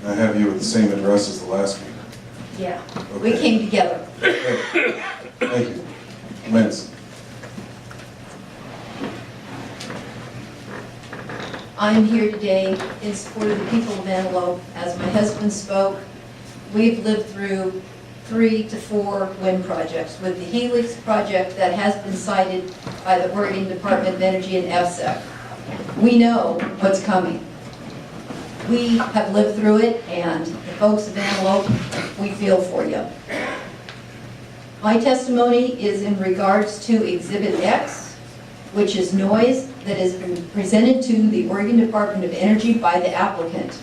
I have you at the same address as the last meeting. Yeah, we Okay. came together. Thank you. Minutes. I'm here today in support of the people of Antelope. As my husband spoke, we've lived through 3 to 4 wind projects, with the Helix project that has been cited by the Oregon Department of Energy and EFSEC. We know what's coming. We have lived through it, and the folks of Antelope, we feel for you. My testimony is in regards to Exhibit X, which is noise that has been presented to the Oregon Department of Energy by the applicant.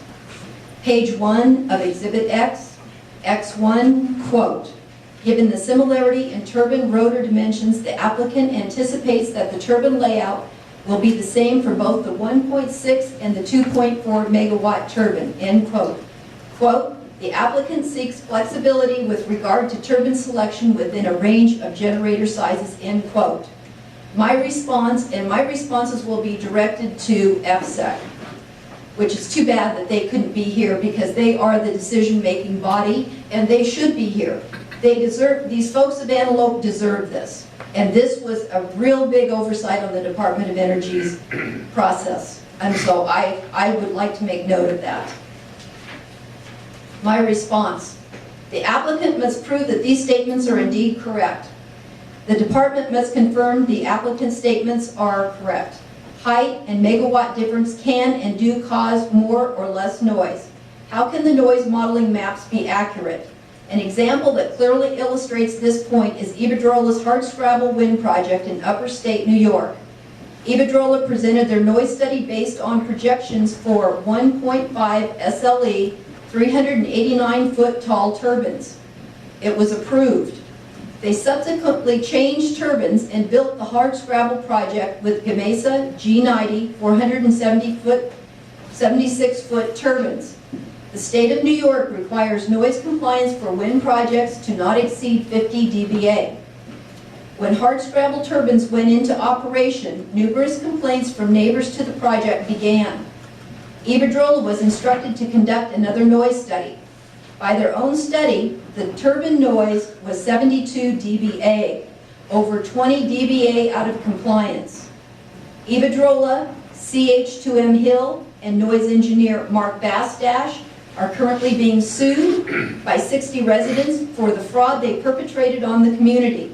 Page 1 of Exhibit X, X1, quote, "Given the similarity in turbine rotor dimensions, the applicant anticipates that the turbine layout will be the same for both the 1.6 and the 2.4 megawatt turbine," end quote. Quote, "The applicant seeks flexibility with regard to turbine selection within a range of generator sizes," end quote. My response, and my responses will be directed to EFSEC, which is too bad that they couldn't be here because they are the decision-making body and they should be here. They deserve, these folks of Antelope deserve this. And this was a real big oversight on the Department of Energy's process. And so I would like to make note of that. My response, the applicant must prove that these statements are indeed correct. The department must confirm the applicant's statements are correct. Height and megawatt difference can and do cause more or less noise. How can the noise modeling maps be accurate? An example that clearly illustrates this point is Iberdrola's Hardscrabble Wind Project in Upper State, New York. Iberdrola presented their noise study based on projections for 1.5 SLE 389-foot tall turbines. It was approved. They subsequently changed turbines and built the Hardscrabble project with Gamesa G90 476-foot turbines. The state of New York requires noise compliance for wind projects to not exceed 50 dBA. When Hardscrabble turbines went into operation, numerous complaints from neighbors to the project began. Iberdrola was instructed to conduct another noise study. By their own study, the turbine noise was 72 dBA, over 20 dBA out of compliance. Iberdrola, CH2M Hill, and noise engineer Mark Bastash are currently being sued by 60 residents for the fraud they perpetrated on the community.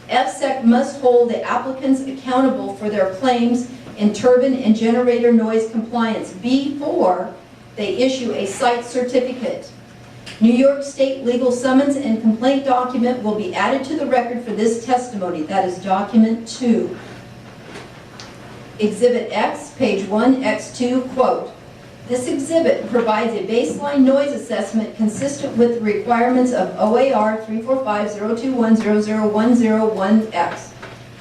EFSEC must hold the applicants accountable for their claims in turbine and generator noise compliance before they issue a site certificate. New York State legal summons and complaint document will be added to the record for this testimony. That is document 2. Exhibit X, page 1, X2, quote, "This exhibit provides a baseline noise assessment consistent with the requirements of OAR 345-021-00101X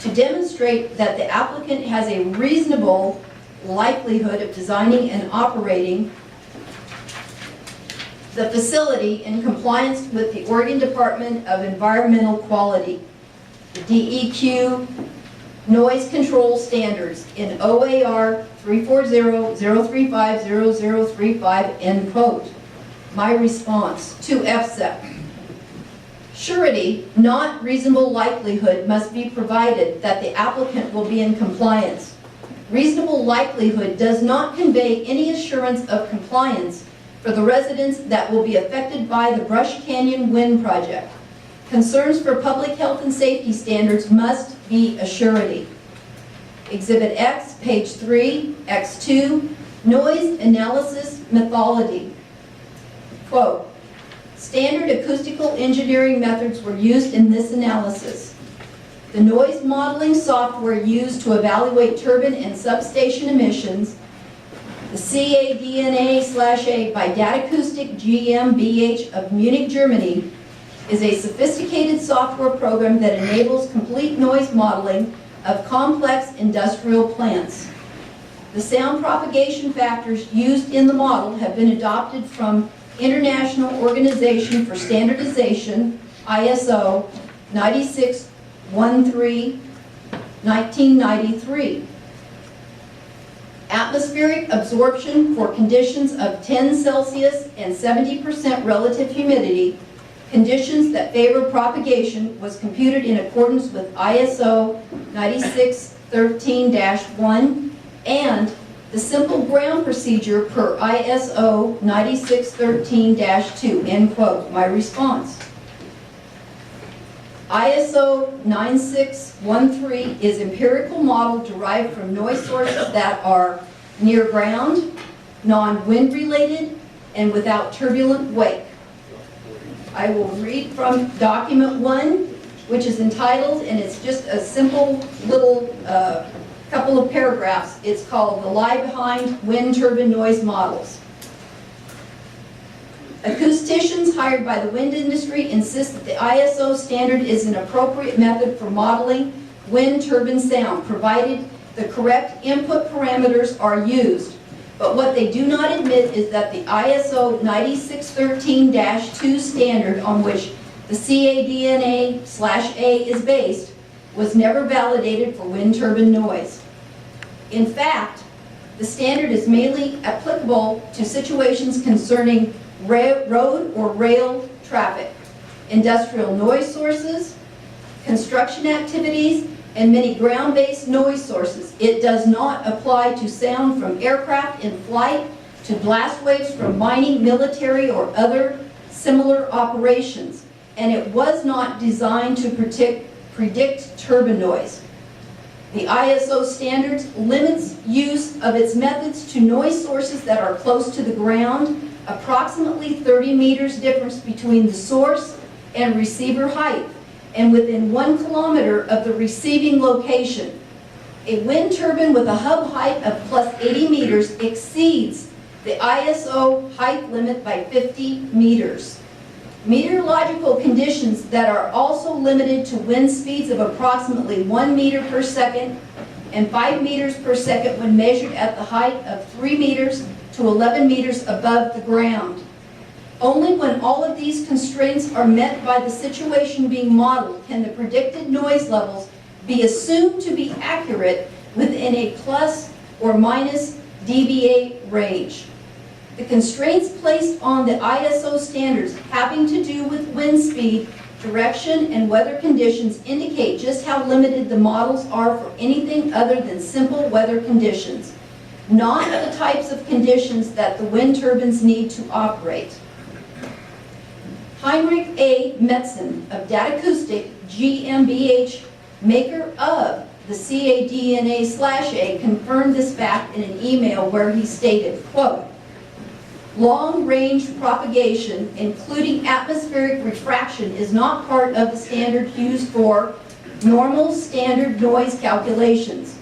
to demonstrate that the applicant has a reasonable likelihood of designing and operating the facility in compliance with the Oregon Department of Environmental Quality, the DEQ noise control standards in OAR 340-035-0035, end quote." My response to EFSEC, surety, not reasonable likelihood, must be provided that the applicant will be in compliance. Reasonable likelihood does not convey any assurance of compliance for the residents that will be affected by the Brush Canyon Wind Project. Concerns for public health and safety standards must be a surety. Exhibit X, page 3, X2, noise analysis methodology. Quote, "Standard acoustical engineering methods were used in this analysis. The noise modeling software used to evaluate turbine and substation emissions, the CADNA/A by Datacoustic GmbH of Munich, Germany, is a sophisticated software program that enables complete noise modeling of complex industrial plants. The sound propagation factors used in the model have been adopted from International Organization for Standardization, ISO 9613 1993. Atmospheric absorption for conditions of 10 Celsius and 70% relative humidity, conditions that favor propagation, was computed in accordance with ISO 9613-1 and the simple ground procedure per ISO 9613-2, end quote. My response: ISO 9613 is empirical model derived from noise sources that are near ground, non-wind related, and without turbulent wake. I will read from document 1, which is entitled, and it's just a simple little couple of paragraphs. It's called The Lie Behind Wind Turbine Noise Models. Acousticians hired by the wind industry insist that the ISO standard is an appropriate method for modeling wind turbine sound, provided the correct input parameters are used. But what they do not admit is that the ISO 9613-2 standard, on which the CADNA/A is based, was never validated for wind turbine noise. In fact, the standard is mainly applicable to situations concerning road or rail traffic, industrial noise sources, construction activities, and many ground-based noise sources. It does not apply to sound from aircraft in flight, to blast waves from mining, military, or other similar operations. And it was not designed to predict turbine noise. The ISO standards limits use of its methods to noise sources that are close to the ground, approximately 30 meters difference between the source and receiver height, and within 1 kilometer of the receiving location. A wind turbine with a hub height of plus 80 meters exceeds the ISO height limit by 50 meters. Meteorological conditions that are also limited to wind speeds of approximately 1 meter per second and 5 meters per second when measured at the height of 3 meters to 11 meters above the ground. Only when all of these constraints are met by the situation being modeled can the predicted noise levels be assumed to be accurate within a plus or minus dBA range. The constraints placed on the ISO standards having to do with wind speed, direction, and weather conditions indicate just how limited the models are for anything other than simple weather conditions, not the types of conditions that the wind turbines need to operate. Heinrich A. Metzen of Datacoustic GmbH, maker of the CADNA/A, confirmed this fact in an email where he stated, quote, "Long-range propagation, including atmospheric refraction, is not part of the standard used for normal standard noise calculations.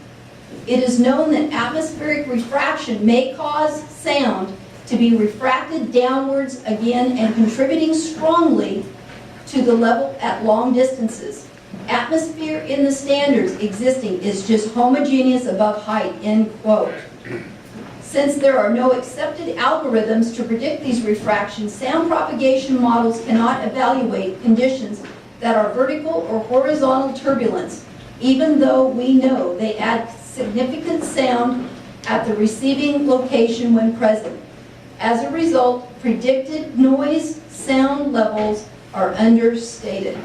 It is known that atmospheric refraction may cause sound to be refracted downwards again and contributing strongly to the level at long distances. Atmosphere in the standards existing is just homogeneous above height," end quote. Since there are no accepted algorithms to predict these refractions, sound propagation models cannot evaluate conditions that are vertical or horizontal turbulence, even though we know they add significant sound at the receiving location when present. As a result, predicted noise sound levels are understated.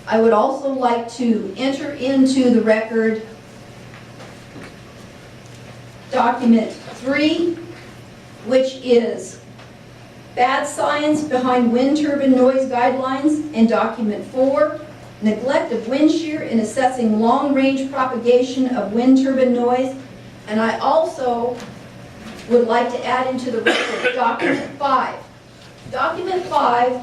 I would also like to enter into the record document 3, which is Bad Science Behind Wind Turbine Noise Guidelines, and document 4, Neglect of Wind Shear in Assessing Long-Range Propagation of Wind Turbine Noise. And I also would like to add into the record document 5. Document 5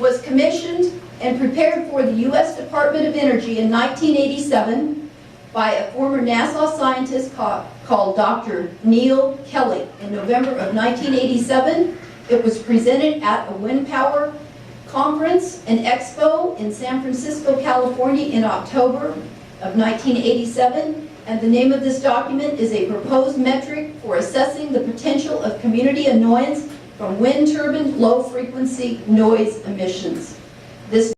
was commissioned and prepared for the U.S. Department of Energy in 1987 by a former NASA scientist called Dr. Neil Kelly. In November of 1987, it was presented at a wind power conference and expo in San Francisco, California in October of 1987. And the name of this document is a proposed metric for assessing the potential of community annoyance from wind turbine low frequency noise emissions. This